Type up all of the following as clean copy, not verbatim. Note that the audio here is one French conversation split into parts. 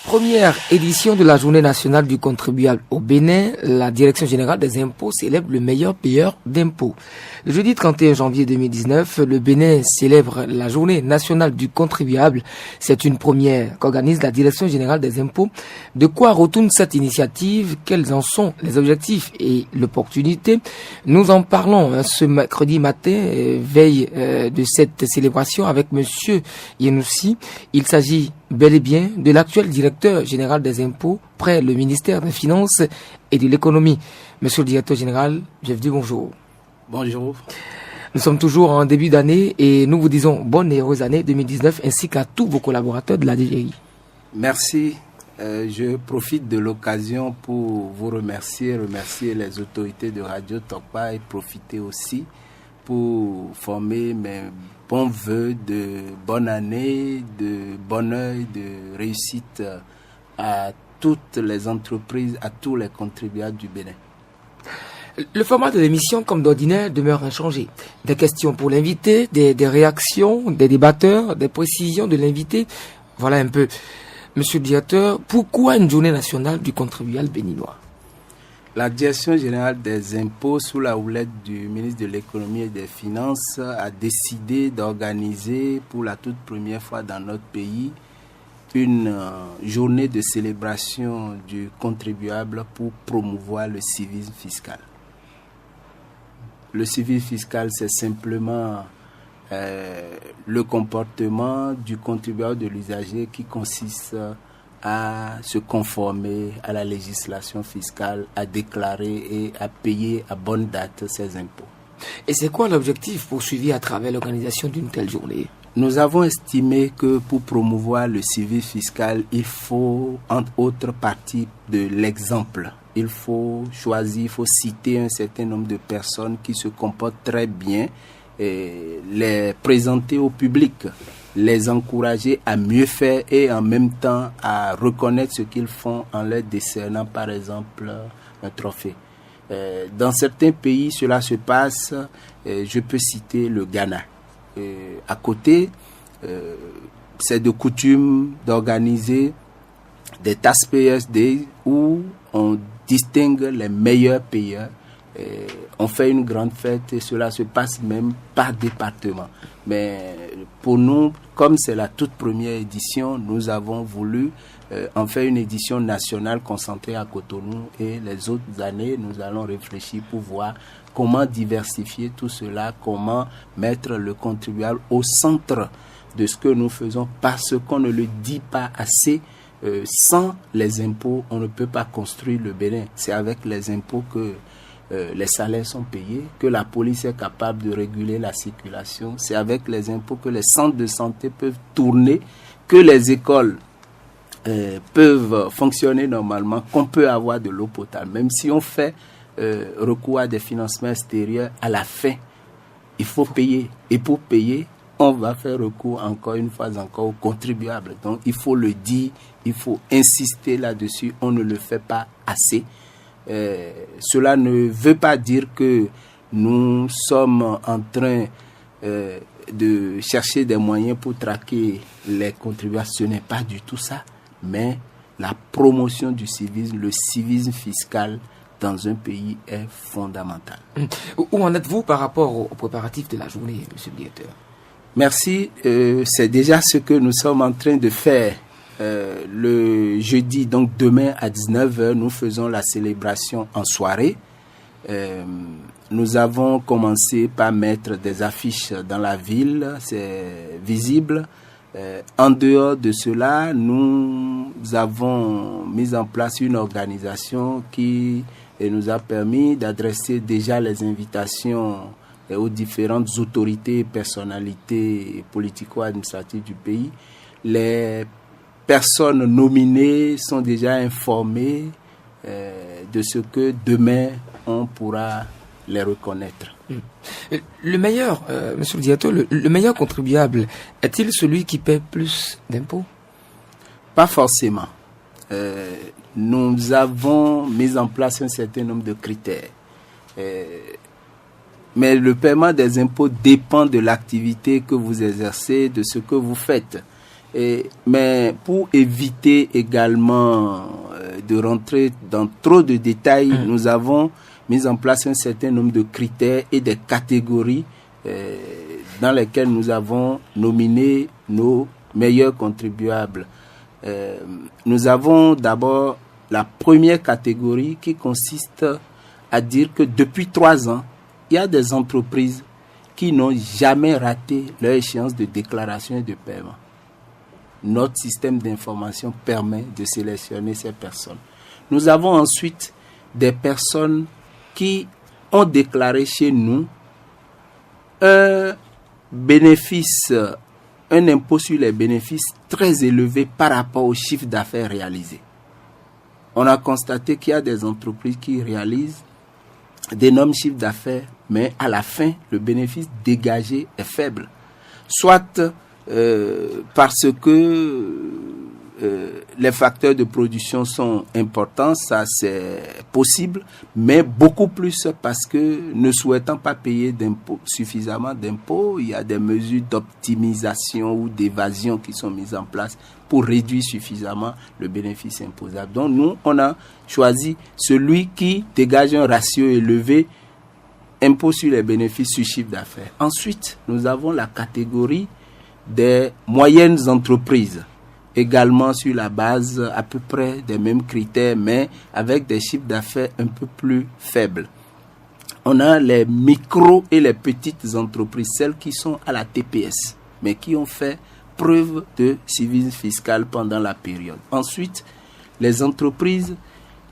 Première édition de la Journée nationale du contribuable au Bénin, la Direction générale des impôts célèbre le meilleur payeur d'impôts. Le jeudi 31 janvier 2019, le Bénin célèbre la Journée nationale du contribuable. C'est une première qu'organise la Direction générale des impôts. De quoi retourne cette initiative? Quels en sont les objectifs et l'opportunité? Nous en parlons ce mercredi matin, veille de cette célébration avec Monsieur Yenoussi. Il s'agit bel et bien de l'actuel directeur général des impôts près le ministère des Finances et de l'économie. Monsieur le directeur général, je vous dis bonjour. Bonjour. Nous sommes toujours en début d'année et nous vous disons bonne et heureuse année 2019 ainsi qu'à tous vos collaborateurs de la DGI. Merci. Je profite de l'occasion pour vous remercier les autorités de Radio Tokpa et profiter aussi pour former mes bons voeux de bonne année, de bonheur, de réussite à toutes les entreprises, à tous les contribuables du Bénin. Le format de l'émission, comme d'ordinaire, demeure inchangé. Des questions pour l'invité, des réactions, des débatteurs, des précisions de l'invité. Voilà un peu. Monsieur le directeur, pourquoi une journée nationale du contribuable béninois? La Direction générale des impôts, sous la houlette du ministre de l'économie et des finances, a décidé d'organiser pour la toute première fois dans notre pays une journée de célébration du contribuable pour promouvoir le civisme fiscal. Le civisme fiscal, c'est simplement le comportement du contribuable, de l'usager qui consiste à se conformer à la législation fiscale, à déclarer et à payer à bonne date ses impôts. Et c'est quoi l'objectif poursuivi à travers l'organisation d'une telle journée? Nous avons estimé que pour promouvoir le civisme fiscal, il faut, entre autres, partir de l'exemple. Il faut choisir, il faut citer un certain nombre de personnes qui se comportent très bien et les présenter au public, les encourager à mieux faire et en même temps à reconnaître ce qu'ils font en leur décernant par exemple un trophée. Dans certains pays, cela se passe, je peux citer le Ghana. À côté, c'est de coutume d'organiser des Taxpayers Day où on distingue les meilleurs payeurs. On fait une grande fête et cela se passe même par département. Mais pour nous, comme c'est la toute première édition, nous avons voulu en faire une édition nationale concentrée à Cotonou et les autres années, nous allons réfléchir pour voir comment diversifier tout cela, comment mettre le contribuable au centre de ce que nous faisons parce qu'on ne le dit pas assez. Sans les impôts, on ne peut pas construire le Bénin. C'est avec les impôts que les salaires sont payés, que la police est capable de réguler la circulation. C'est avec les impôts que les centres de santé peuvent tourner, que les écoles peuvent fonctionner normalement, qu'on peut avoir de l'eau potable. Même si on fait recours à des financements extérieurs, à la fin, il faut payer. Et pour payer, on va faire recours encore une fois encore aux contribuables. Donc il faut le dire, il faut insister là-dessus, on ne le fait pas assez. Cela ne veut pas dire que nous sommes en train de chercher des moyens pour traquer les contribuables. Ce n'est pas du tout ça, mais la promotion du civisme, le civisme fiscal dans un pays est fondamental. Où en êtes-vous par rapport aux préparatifs de la journée, monsieur le directeur? Merci, c'est déjà ce que nous sommes en train de faire. Le jeudi, donc demain à 19h, nous faisons la célébration en soirée. Nous avons commencé par mettre des affiches dans la ville, c'est visible. En dehors de cela, nous avons mis en place une organisation qui nous a permis d'adresser déjà les invitations aux différentes autorités et personnalités politico-administratives du pays. Les personnes nominées sont déjà informées de ce que demain on pourra les reconnaître. Le meilleur, monsieur le directeur, le meilleur contribuable, est-il celui qui paie plus d'impôts? Pas forcément. Nous avons mis en place un certain nombre de critères. Mais le paiement des impôts dépend de l'activité que vous exercez, de ce que vous faites. Mais pour éviter également de rentrer dans trop de détails, nous avons mis en place un certain nombre de critères et des catégories dans lesquelles nous avons nominé nos meilleurs contribuables. Nous avons d'abord la première catégorie qui consiste à dire que depuis 3 ans, il y a des entreprises qui n'ont jamais raté leur échéance de déclaration et de paiement. Notre système d'information permet de sélectionner ces personnes. Nous avons ensuite des personnes qui ont déclaré chez nous un bénéfice, un impôt sur les bénéfices très élevé par rapport au chiffre d'affaires réalisé. On a constaté qu'il y a des entreprises qui réalisent d'énormes chiffres d'affaires, mais à la fin, le bénéfice dégagé est faible. Soit parce que les facteurs de production sont importants, ça c'est possible, mais beaucoup plus parce que ne souhaitant pas payer suffisamment d'impôts, il y a des mesures d'optimisation ou d'évasion qui sont mises en place pour réduire suffisamment le bénéfice imposable. Donc nous, on a choisi celui qui dégage un ratio élevé, impôt sur les bénéfices sur chiffre d'affaires. Ensuite, nous avons la catégorie des moyennes entreprises, également sur la base à peu près des mêmes critères, mais avec des chiffres d'affaires un peu plus faibles. On a les micros et les petites entreprises, celles qui sont à la TPS, mais qui ont fait preuve de civisme fiscal pendant la période. Ensuite, les entreprises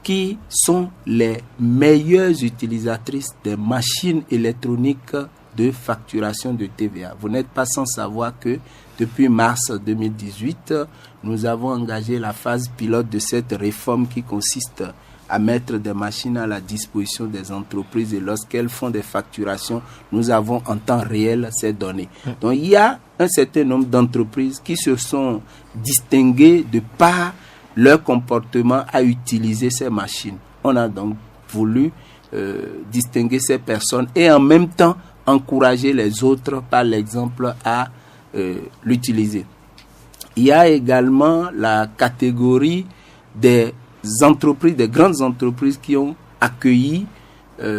qui sont les meilleures utilisatrices des machines électroniques de facturation de TVA. Vous n'êtes pas sans savoir que depuis mars 2018, nous avons engagé la phase pilote de cette réforme qui consiste à mettre des machines à la disposition des entreprises et lorsqu'elles font des facturations, nous avons en temps réel ces données. Donc il y a un certain nombre d'entreprises qui se sont distinguées de par leur comportement à utiliser ces machines. On a donc voulu distinguer ces personnes et en même temps encourager les autres par l'exemple à l'utiliser. Il y a également la catégorie des entreprises, des grandes entreprises qui ont accueilli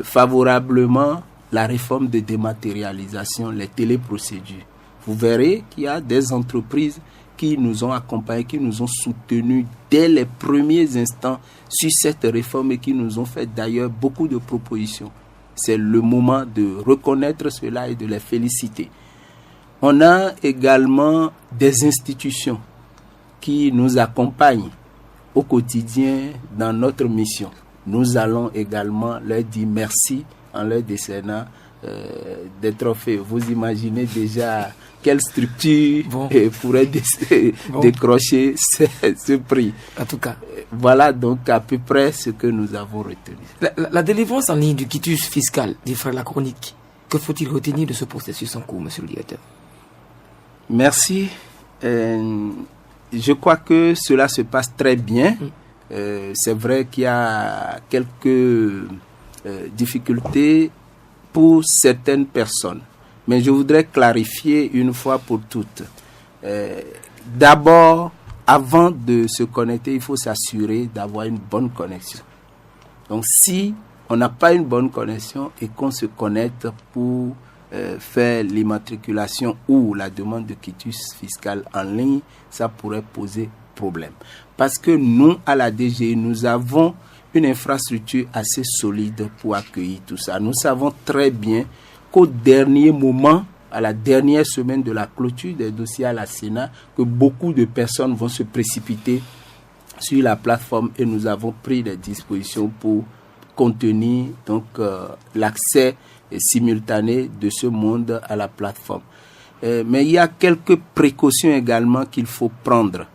favorablement la réforme de dématérialisation, les téléprocédures. Vous verrez qu'il y a des entreprises qui nous ont accompagnés, qui nous ont soutenus dès les premiers instants sur cette réforme et qui nous ont fait d'ailleurs beaucoup de propositions. C'est le moment de reconnaître cela et de les féliciter. On a également des institutions qui nous accompagnent au quotidien dans notre mission. Nous allons également leur dire merci en leur décernant des trophées. Vous imaginez déjà quelle structure pourrait décrocher ce prix. En tout cas. Voilà donc à peu près ce que nous avons retenu. La délivrance en ligne du quitus fiscal des frères La Chronique, que faut-il retenir de ce processus en cours, monsieur le directeur? Merci. Je crois que cela se passe très bien. C'est vrai qu'il y a quelques difficultés pour certaines personnes. Mais je voudrais clarifier une fois pour toutes. D'abord, avant de se connecter, il faut s'assurer d'avoir une bonne connexion. Donc, si on n'a pas une bonne connexion et qu'on se connecte pour faire l'immatriculation ou la demande de quitus fiscal en ligne, ça pourrait poser problème. Parce que nous, à la DGI, nous avons une infrastructure assez solide pour accueillir tout ça. Nous savons très bien qu'au dernier moment, à la dernière semaine de la clôture des dossiers à la Sénat, que beaucoup de personnes vont se précipiter sur la plateforme et nous avons pris des dispositions pour contenir donc l'accès simultané de ce monde à la plateforme. Mais il y a quelques précautions également qu'il faut prendre.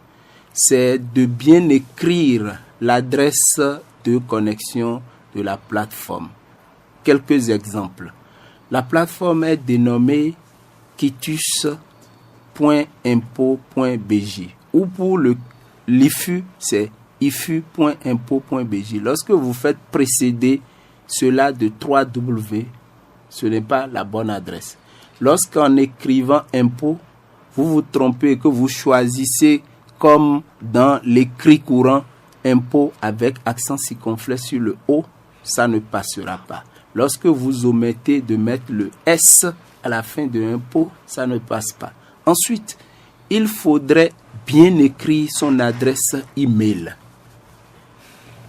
C'est de bien écrire l'adresse de connexion de la plateforme. Quelques exemples. La plateforme est dénommée quitus.impôt.bj ou pour l'IFU, c'est ifu.impôt.bj. Lorsque vous faites précéder cela de 3W, ce n'est pas la bonne adresse. Lorsqu'en écrivant impôt, vous vous trompez et que vous choisissez comme dans l'écrit courant impôt avec accent circonflexe sur le O, ça ne passera pas. Lorsque vous omettez de mettre le S à la fin de impôt, ça ne passe pas. Ensuite, il faudrait bien écrire son adresse email.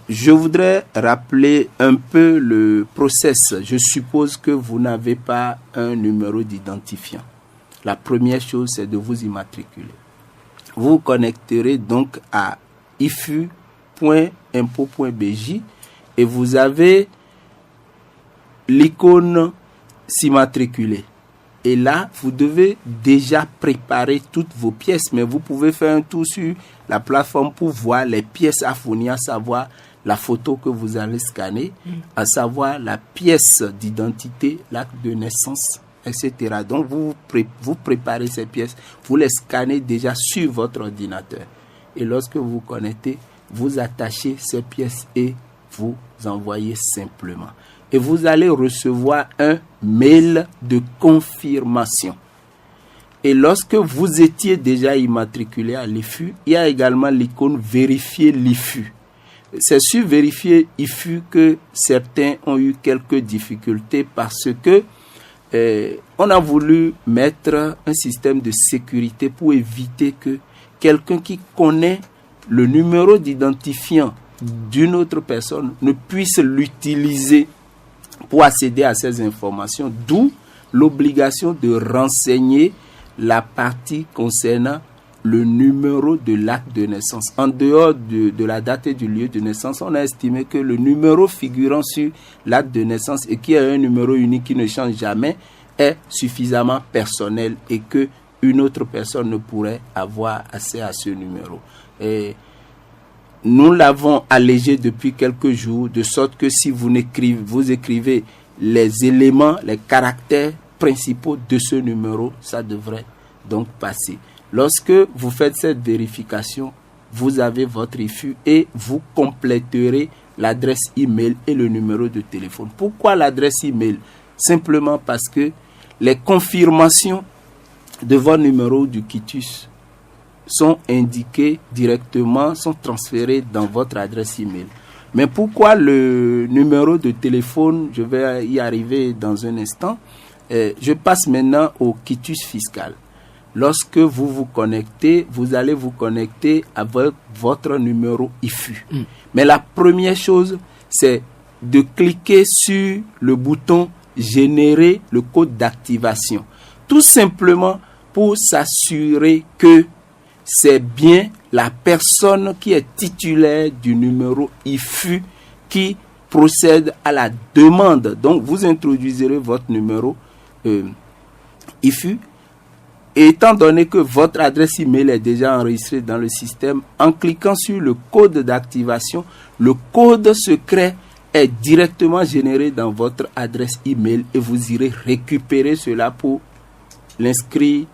Je voudrais rappeler un peu le process. Je suppose que vous n'avez pas un numéro d'identifiant. La première chose, c'est de vous immatriculer. Vous vous connecterez donc à ifu.impôt.bj et vous avez l'icône s'immatriculer. Et là, vous devez déjà préparer toutes vos pièces, mais vous pouvez faire un tour sur la plateforme pour voir les pièces à fournir, à savoir la photo que vous allez scanner, à savoir la pièce d'identité, l'acte de naissance, etc. Donc, vous préparez ces pièces, vous les scannez déjà sur votre ordinateur. Et lorsque vous vous connectez, vous attachez ces pièces et vous envoyez simplement. Et vous allez recevoir un mail de confirmation. Et lorsque vous étiez déjà immatriculé à l'IFU, il y a également l'icône vérifier l'IFU. C'est sur vérifier l'IFU que certains ont eu quelques difficultés parce que on a voulu mettre un système de sécurité pour éviter que quelqu'un qui connaît le numéro d'identifiant d'une autre personne ne puisse l'utiliser pour accéder à ces informations, d'où l'obligation de renseigner la partie concernant le numéro de l'acte de naissance. En dehors de la date et du lieu de naissance, on a estimé que le numéro figurant sur l'acte de naissance et qui est un numéro unique qui ne change jamais est suffisamment personnel et que une autre personne ne pourrait avoir accès à ce numéro. Et nous l'avons allégé depuis quelques jours, de sorte que si vous écrivez les éléments, les caractères principaux de ce numéro, ça devrait donc passer. Lorsque vous faites cette vérification, vous avez votre IFU et vous compléterez l'adresse email et le numéro de téléphone. Pourquoi l'adresse email? Simplement parce que les confirmations de votre numéro du quitus sont indiquées directement, sont transférées dans votre adresse email. Mais pourquoi le numéro de téléphone? Je vais y arriver dans un instant. Je passe maintenant au quitus fiscal. Lorsque vous vous connectez, vous allez vous connecter avec votre numéro IFU. Mais la première chose, c'est de cliquer sur le bouton « Générer le code d'activation ». Tout simplement pour s'assurer que c'est bien la personne qui est titulaire du numéro IFU qui procède à la demande. Donc, vous introduiserez votre numéro IFU. Et étant donné que votre adresse email est déjà enregistrée dans le système, en cliquant sur le code d'activation, le code secret est directement généré dans votre adresse email et vous irez récupérer cela pour l'inscrire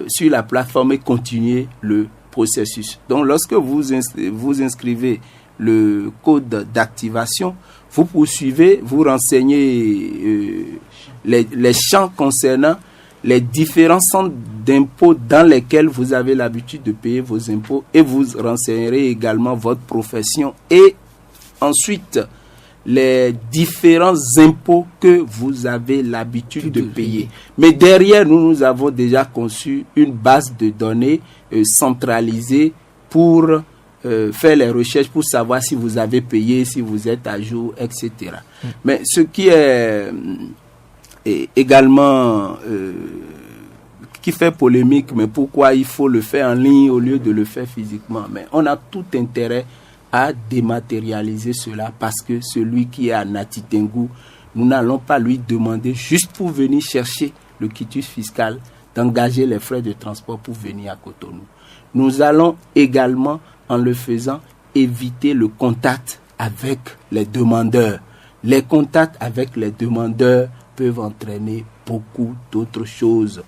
sur la plateforme et continuer le processus. Donc, lorsque vous inscrivez le code d'activation, vous poursuivez, vous renseignez les champs concernant les différents centres d'impôts dans lesquels vous avez l'habitude de payer vos impôts et vous renseignerez également votre profession et ensuite les différents impôts que vous avez l'habitude de payer. Mais derrière, nous avons déjà conçu une base de données centralisée pour faire les recherches pour savoir si vous avez payé, si vous êtes à jour, etc. Mais ce qui est également qui fait polémique, mais pourquoi il faut le faire en ligne au lieu de le faire physiquement? Mais on a tout intérêt à dématérialiser cela parce que celui qui est à Nati Tengou, nous n'allons pas lui demander juste pour venir chercher le quitus fiscal d'engager les frais de transport pour venir à Cotonou. Nous allons également, en le faisant, éviter le contact avec les demandeurs. Les contacts avec les demandeurs peuvent entraîner beaucoup d'autres choses.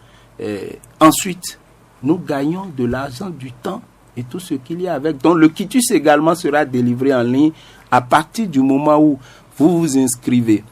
Ensuite, nous gagnons de l'argent, du temps et tout ce qu'il y a avec. Donc, le quitus également sera délivré en ligne à partir du moment où vous vous inscrivez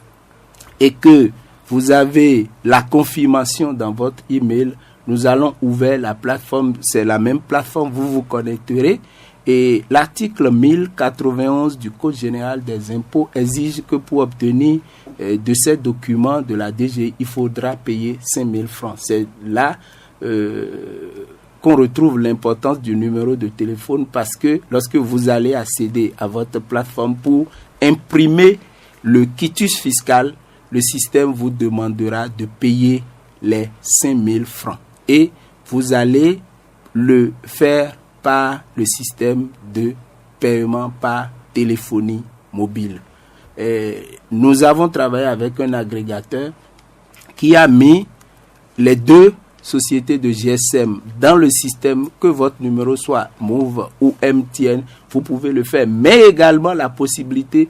et que vous avez la confirmation dans votre email. nous allons ouvrir la plateforme, c'est la même plateforme, vous vous connecterez. Et l'article 1091 du Code général des impôts exige que pour obtenir de ces documents de la DGI, il faudra payer 5 000 francs. C'est là qu'on retrouve l'importance du numéro de téléphone, parce que lorsque vous allez accéder à votre plateforme pour imprimer le quitus fiscal, le système vous demandera de payer les 5 000 francs. Et vous allez le faire par le système de paiement par téléphonie mobile. Nous avons travaillé avec un agrégateur qui a mis les deux sociétés de GSM dans le système, que votre numéro soit Move ou MTN, vous pouvez le faire, mais également la possibilité,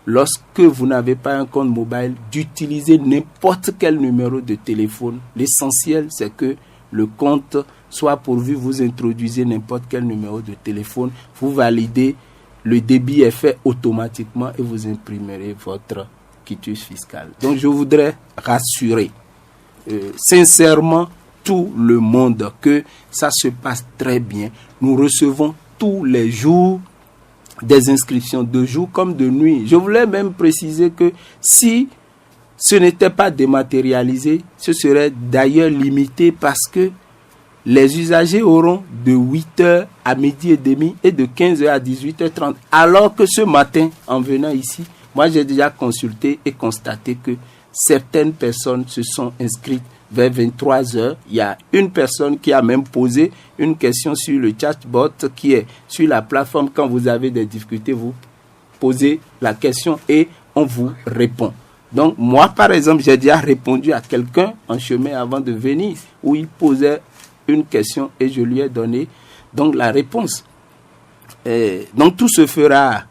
lorsque vous n'avez pas un compte mobile, d'utiliser n'importe quel numéro de téléphone. L'essentiel, c'est que le compte soit pourvu, vous introduisez n'importe quel numéro de téléphone, vous validez, le débit est fait automatiquement et vous imprimerez votre quitus fiscal. Donc je voudrais rassurer sincèrement tout le monde que ça se passe très bien. Nous recevons tous les jours des inscriptions, de jour comme de nuit. Je voulais même préciser que si ce n'était pas dématérialisé, ce serait d'ailleurs limité, parce que les usagers auront de 8h à midi et demi et de 15h à 18h30. Alors que ce matin, en venant ici, moi j'ai déjà consulté et constaté que certaines personnes se sont inscrites vers 23h. Il y a une personne qui a même posé une question sur le chatbot qui est sur la plateforme. Quand vous avez des difficultés, vous posez la question et on vous répond. Donc moi, par exemple, j'ai déjà répondu à quelqu'un en chemin avant de venir, où il posait une question et je lui ai donné donc la réponse. Donc tout se fera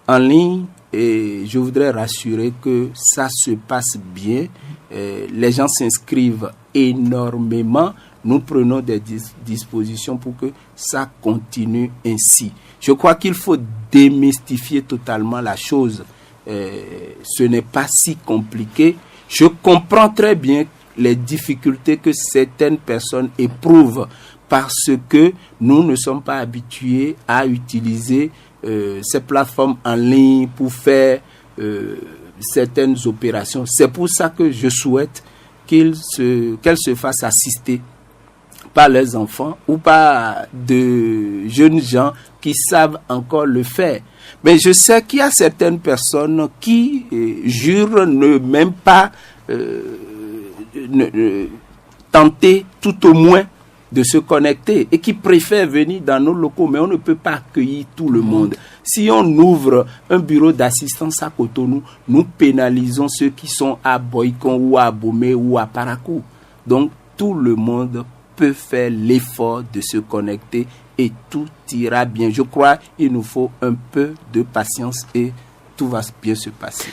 en ligne et je voudrais rassurer que ça se passe bien. Les gens s'inscrivent énormément. Nous prenons des dispositions pour que ça continue ainsi. Je crois qu'il faut démystifier totalement la chose. Ce n'est pas si compliqué. Je comprends très bien les difficultés que certaines personnes éprouvent, parce que nous ne sommes pas habitués à utiliser ces plateformes en ligne pour faire certaines opérations. C'est pour ça que je souhaite qu'elles se fassent assister par leurs enfants ou par de jeunes gens qui savent encore le faire. Mais je sais qu'il y a certaines personnes qui jurent ne même pas tenter tout au moins de se connecter et qui préfèrent venir dans nos locaux, mais on ne peut pas accueillir tout le monde. Si on ouvre un bureau d'assistance à Cotonou, nous pénalisons ceux qui sont à Boycon ou à Abomey ou à Parakou. Donc tout le monde peut faire l'effort de se connecter et tout ira bien. Je crois qu'il nous faut un peu de patience et tout va bien se passer.